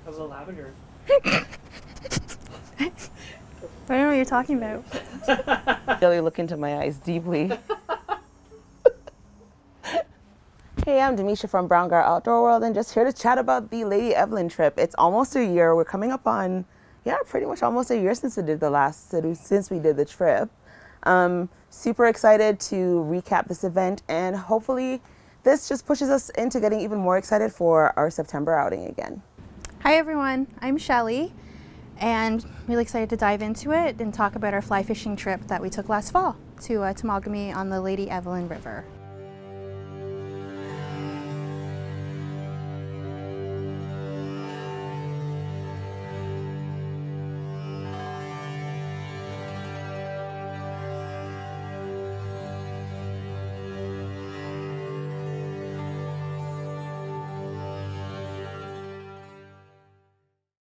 How's the lavender? I don't know what you're talking about. Really look into my eyes deeply. Hey, I'm Demisha from Brown Girl Outdoor World and just here to chat about the Lady Evelyn trip. It's almost a year. We're coming up on, pretty much almost a year since we did the trip. Super excited to recap this event, and hopefully this just pushes us into getting even more excited for our September outing again. Hi everyone, I'm Shelly, and really excited to dive into it and talk about our fly fishing trip that we took last fall to Temagami on the Lady Evelyn River.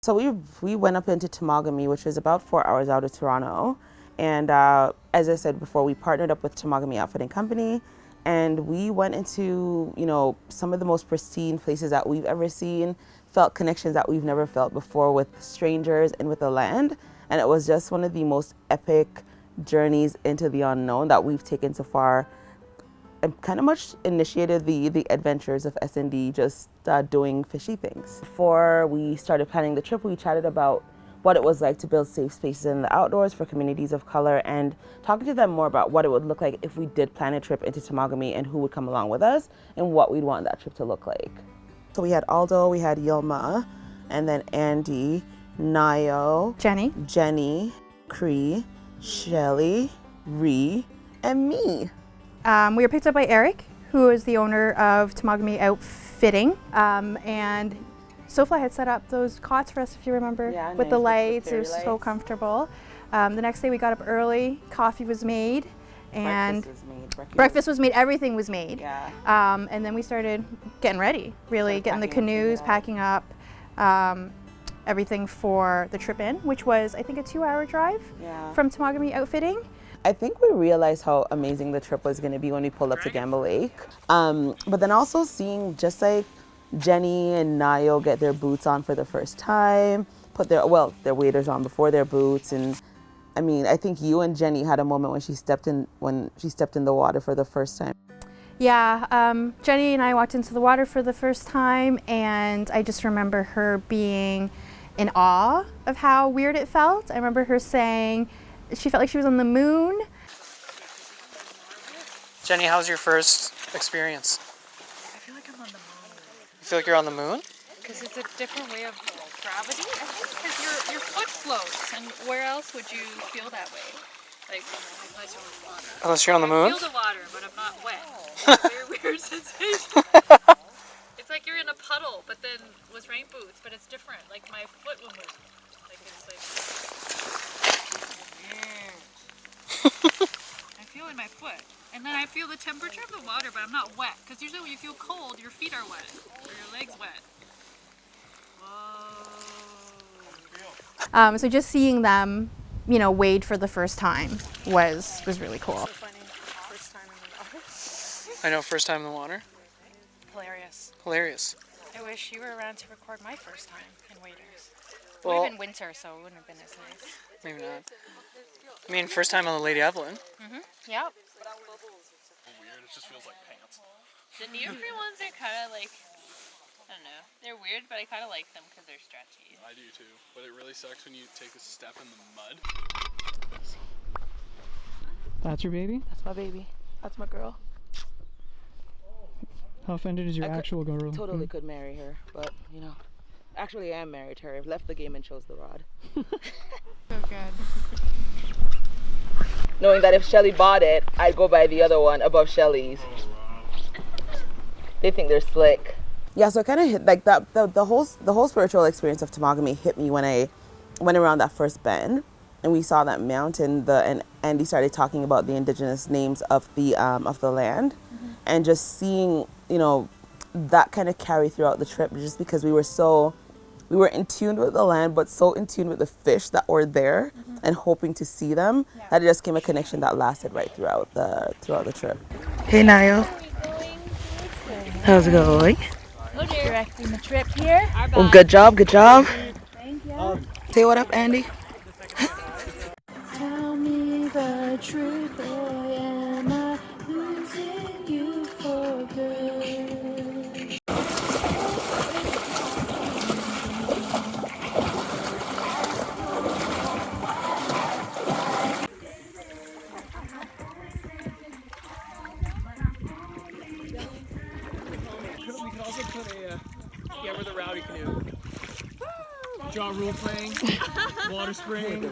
So we went up into Temagami, which is about 4 hours out of Toronto. And as I said before, we partnered up with Temagami Outfitting Company, and we went into, some of the most pristine places that we've ever seen, felt connections that we've never felt before with strangers and with the land. And it was just one of the most epic journeys into the unknown that we've taken so far. And kind of much initiated the adventures of S&D, just doing fishy things. Before we started planning the trip, we chatted about what it was like to build safe spaces in the outdoors for communities of color, and talking to them more about what it would look like if we did plan a trip into Temagami and who would come along with us and what we'd want that trip to look like. So we had Aldo, we had Yilma, and then Andy, Nayo, Jenny, Cree, Shelly, Ree, and me. We were picked up by Eric, who is the owner of Temagami Outfitting, and SoFly had set up those cots for us, if you remember, with nice, the lights. It was lights. so comfortable. The next day we got up early, coffee was made, and breakfast was made, everything was made. Yeah. And then we started getting ready, getting the canoes, packing up, everything for the trip in, which was, I think, a 2-hour drive from Temagami Outfitting. I think we realized how amazing the trip was going to be when we pulled up to Gamble Lake. But then also seeing just like Jenny and Nayo get their boots on for the first time, put their waders on before their boots. And I mean, I think you and Jenny had a moment when she stepped in the water for the first time. Yeah, Jenny and I walked into the water for the first time, and I just remember her being in awe of how weird it felt. I remember her saying she felt like she was on the moon. Jenny, how's your first experience? I feel like I'm on the moon. You feel like you're on the moon? Because it's a different way of gravity, I think, because your foot floats, and where else would you feel that way? Like, unless you're on the water. Unless you're on the moon? I feel the water, but I'm not wet. It's a very weird sensation. It's like you're in a puddle, but then with rain boots, but it's different. Like, my foot will move. Like, it's like... I feel in my foot. And then I feel the temperature of the water, but I'm not wet. Because usually when you feel cold, your feet are wet. Or your legs wet. Whoa. So just seeing them, wade for the first time was really cool. So funny. First time in the water. I know, first time in the water. Hilarious. Hilarious. I wish you were around to record my first time in waders. It Well, would have been winter, so it wouldn't have been as nice. maybe not. I mean, first time on the Lady Evelyn. Mm-hmm. Yep. Weird, it just feels like pants. The neoprene ones are kind of like, I don't know. They're weird, but I kind of like them because they're stretchy. I do too, but it really sucks when you take a step in the mud. That's your baby? That's my baby. That's my girl. How offended is your actual girl? Totally could marry her, but actually I am married to her. I've left the game and chose the rod. So good. Knowing that if Shelly bought it, I'd go buy the other one above Shelly's. They think they're slick. Yeah, so it kind of hit like that. The whole spiritual experience of Temagami hit me when I went around that first bend, and we saw that mountain. And Andy started talking about the indigenous names of the land, and just seeing that kind of carry throughout the trip, just because we were in tune with the land, but so in tune with the fish that were there and hoping to see them, that it just came a connection that lasted right throughout the trip. Hey Nayo. How's it going? Directing the trip here. Well, good job, good job. Thank you. Say what up, Andy. Tell me the truth, or am I losing you for good? We could also put a, yeah, we're the rowdy canoe. Jaw rule playing, water spraying.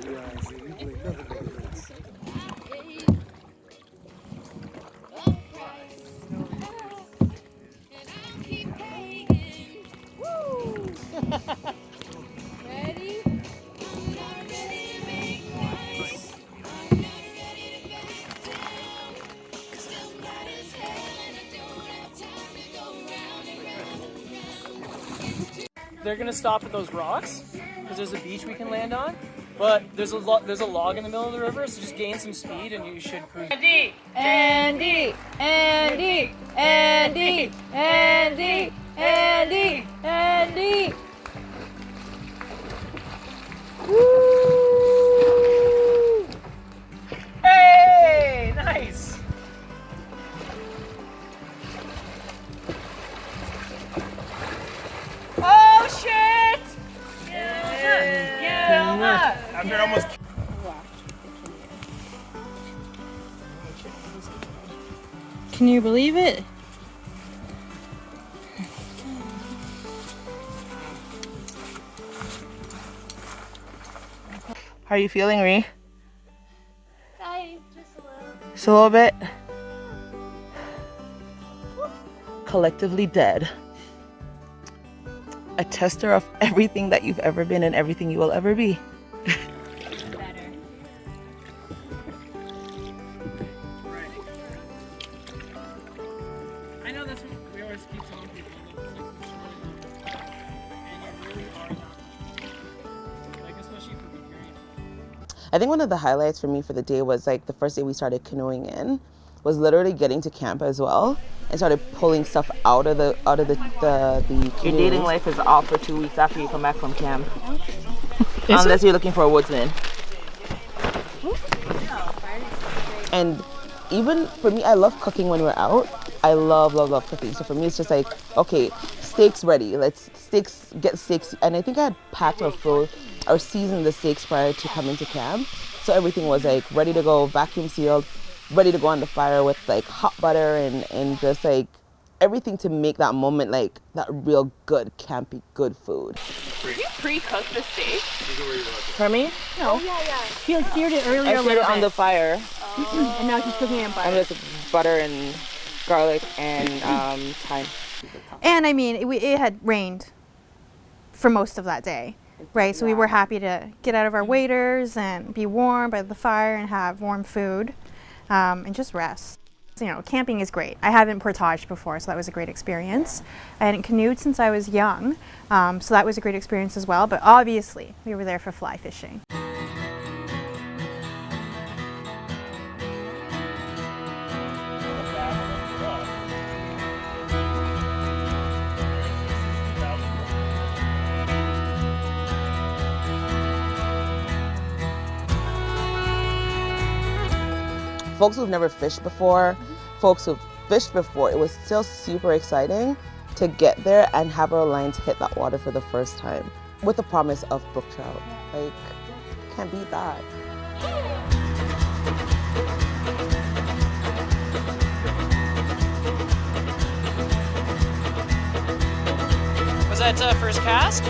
They're gonna stop at those rocks because there's a beach we can land on. But there's a log in the middle of the river, so just gain some speed and you should cruise. Andy, Andy, Andy, Andy, Andy, Andy, Andy. Woo! Hey, nice. Oh shit! After almost. Can you believe it? How are you feeling, Ree? Tired, just a little. Just a little bit. Collectively dead. A tester of everything that you've ever been and everything you will ever be. I know that's what we always keep telling people. And you really are not. Like, especially for beginners. I think one of the highlights for me for the day was like the first day we started canoeing in was literally getting to camp as well and started pulling stuff out of the canoes. Your dating life is off for 2 weeks after you come back from camp. Unless you're looking for a woodsman. And even for me, I love cooking when we're out. I love cooking. So for me, it's just like, okay, steaks ready. Let's get steaks. And I think I had packed or seasoned the steaks prior to coming to camp. So everything was like ready to go, vacuum sealed, ready to go on the fire with like hot butter and just like everything to make that moment like that real good, campy, good food. Did you pre-cook the steak? For me? No. She like seared it earlier. I seared it on the fire. And now she's cooking it in butter. And just butter and garlic and thyme. And I mean, it had rained for most of that day, right? So we were happy to get out of our waders and be warm by the fire and have warm food and just rest. You know, camping is great. I haven't portaged before, so that was a great experience. I hadn't canoed since I was young, so that was a great experience as well. But obviously, we were there for fly fishing. Folks who've never fished before, folks who've fished before, it was still super exciting to get there and have our lines hit that water for the first time with the promise of brook trout. Like, can't beat that. Was that first cast?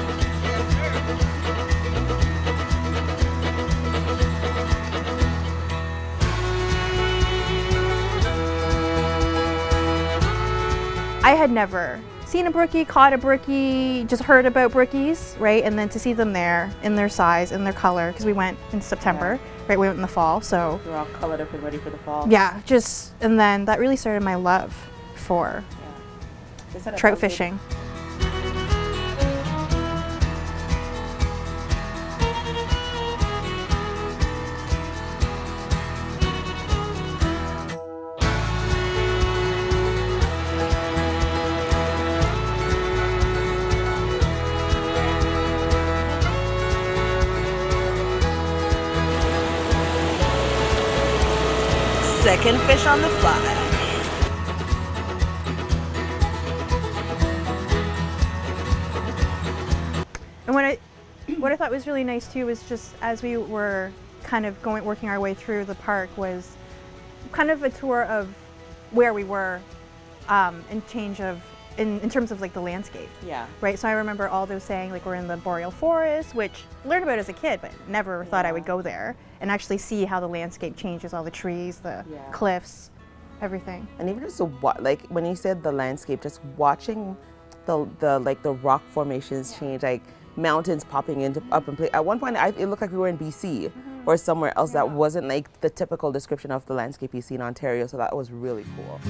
I had never seen a brookie, caught a brookie, just heard about brookies, right? And then to see them there in their size, in their color, because we went in September, right? We went in the fall, so. We're all colored up and ready for the fall. Yeah, and then that really started my love for trout fishing. second fish on the fly. And what I thought was really nice too was just as we were kind of working our way through the park was kind of a tour of where we were and change of in terms of like the landscape. Yeah. Right. So I remember Aldo saying like we're in the boreal forest, which I learned about as a kid, but never thought I would go there and actually see how the landscape changes, all the trees, the cliffs, everything. And even just like when you said the landscape, just watching the rock formations change, like mountains popping into up in place. At one point, it looked like we were in BC or somewhere else that wasn't like the typical description of the landscape you see in Ontario. So that was really cool.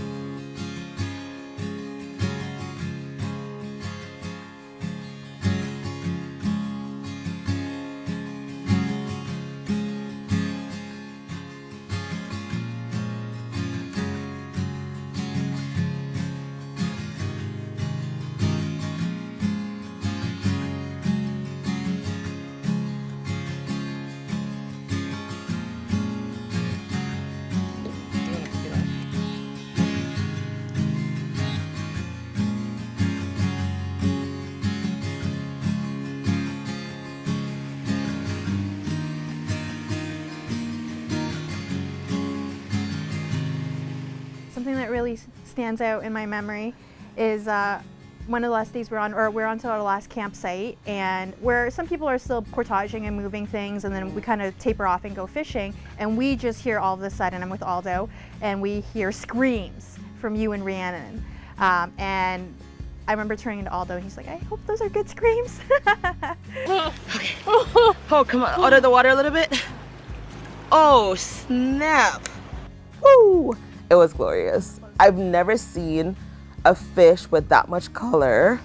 Something that really stands out in my memory is one of the last days we're on to our last campsite, and where some people are still portaging and moving things, and then we kind of taper off and go fishing, and we just hear all of a sudden, I'm with Aldo, and we hear screams from you and Rhiannon. And I remember turning to Aldo, and he's like, I hope those are good screams. Okay. Oh, come on, out of the water a little bit. Oh, snap. Woo! It was glorious. I've never seen a fish with that much color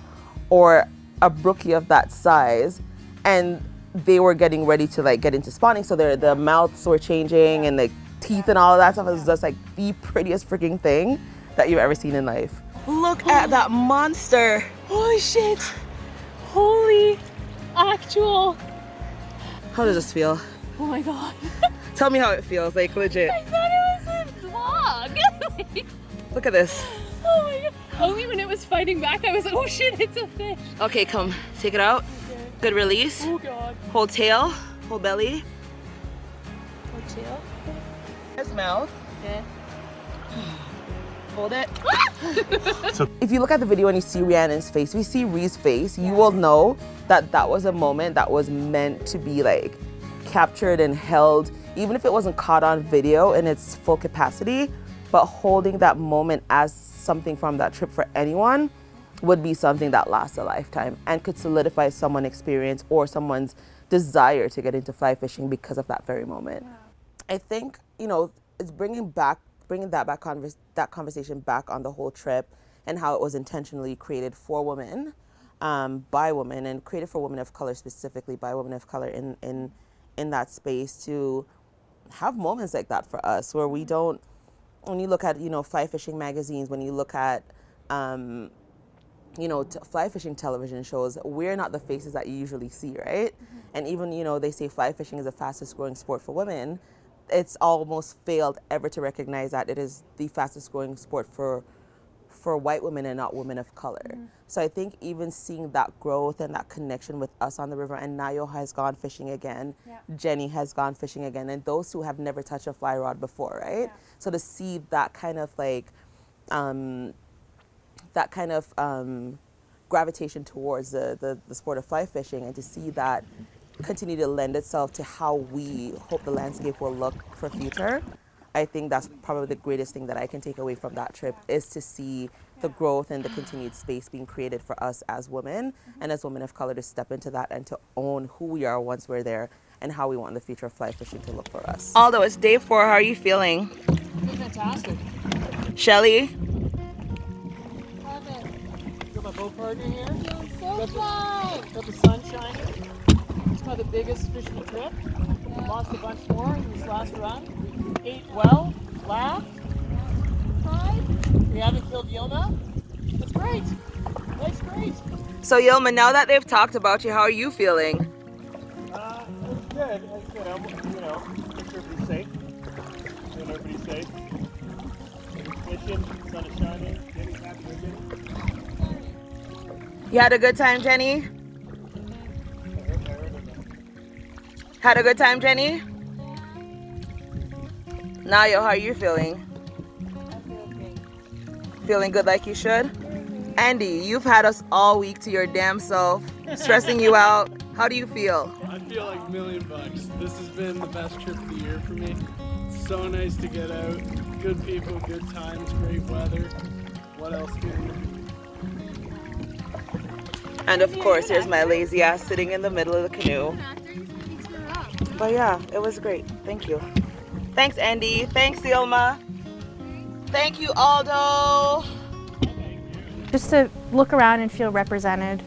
or a brookie of that size, and they were getting ready to like get into spawning, so the mouths were changing and the teeth and all of that stuff. It was just like the prettiest freaking thing that you've ever seen in life. Look at that monster. Holy shit. Holy actual. How does this feel? Oh my god. Tell me how it feels, like legit. I thought it was a vlog. Look at this. Oh my god. Only when it was fighting back, I was like, oh shit, it's a fish. Okay, come, take it out. Okay. Good release. Oh god. Hold tail, hold belly. Hold tail. His mouth. Yeah. Hold it. If you look at the video and you see Rhiannon's face, we see Rhee's face, you will know that that was a moment that was meant to be like captured and held, even if it wasn't caught on video in its full capacity, but holding that moment as something from that trip for anyone would be something that lasts a lifetime and could solidify someone's experience or someone's desire to get into fly fishing because of that very moment. Wow. I think, you know, it's bringing that conversation back on the whole trip and how it was intentionally created for women, by women, and created for women of color, specifically by women of color in that space, to have moments like that for us where we don't, when you look at, you know, fly fishing magazines, when you look at, you know, fly fishing television shows, we're not the faces that you usually see, right? Mm-hmm. And even, you know, they say fly fishing is the fastest growing sport for women. It's almost failed ever to recognize that it is the fastest growing sport for white women and not women of color. Mm-hmm. So I think even seeing that growth and that connection with us on the river, and Nayo has gone fishing again, Jenny has gone fishing again, and those who have never touched a fly rod before, right? Yeah. So to see that kind of like, gravitation towards the sport of fly fishing, and to see that continue to lend itself to how we hope the landscape will look for future, I think that's probably the greatest thing that I can take away from that trip, is to see the growth and the continued space being created for us as women and as women of color to step into that and to own who we are once we're there and how we want the future of fly fishing to look for us. Aldo, it's day 4. How are you feeling? Fantastic. Shelly? Love it. Got my boat partner here. SoFly. Got the sun shining. It's kind of the biggest fish of the trip. Lost a bunch more in this last run. Ate well, laughed, cried. We haven't killed Yilma. It's great. Life's great. So Yilma, now that they've talked about you, how are you feeling? It's good. It's good. I'm, you know, make sure everybody's safe. Everybody's safe. fishing, sun is shining. Jenny's happy again. You had a good time, Jenny? Had a good time, Jenny? Nayo, how are you feeling? Feeling good like you should? Andy, you've had us all week to your damn self, stressing you out. How do you feel? I feel like $1,000,000. This has been the best trip of the year for me. So nice to get out. Good people, good times, great weather. What else can you do? And of course, here's my lazy ass sitting in the middle of the canoe. But yeah, it was great. Thank you. Thanks, Andy. Thanks, Ilma. Thank you, Aldo. Just to look around and feel represented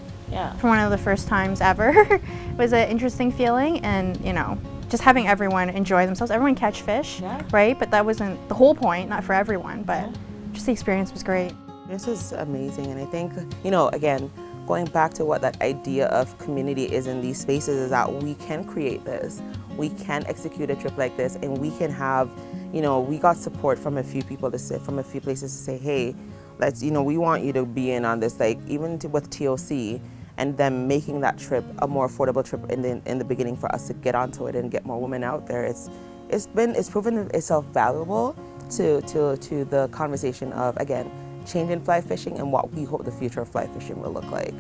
for one of the first times ever was an interesting feeling, and you know, just having everyone enjoy themselves. Everyone catch fish, right? But that wasn't the whole point, not for everyone, but just the experience was great. This is amazing, and I think, you know, again, going back to what that idea of community is in these spaces is that we can create this. We can execute a trip like this, and we can have, you know, we got support from a few people to say, from a few places to say, hey, let's, you know, we want you to be in on this, like even with TOC, and them making that trip a more affordable trip in the beginning for us to get onto it and get more women out there. It's proven itself valuable to the conversation of, again, changing fly fishing and what we hope the future of fly fishing will look like.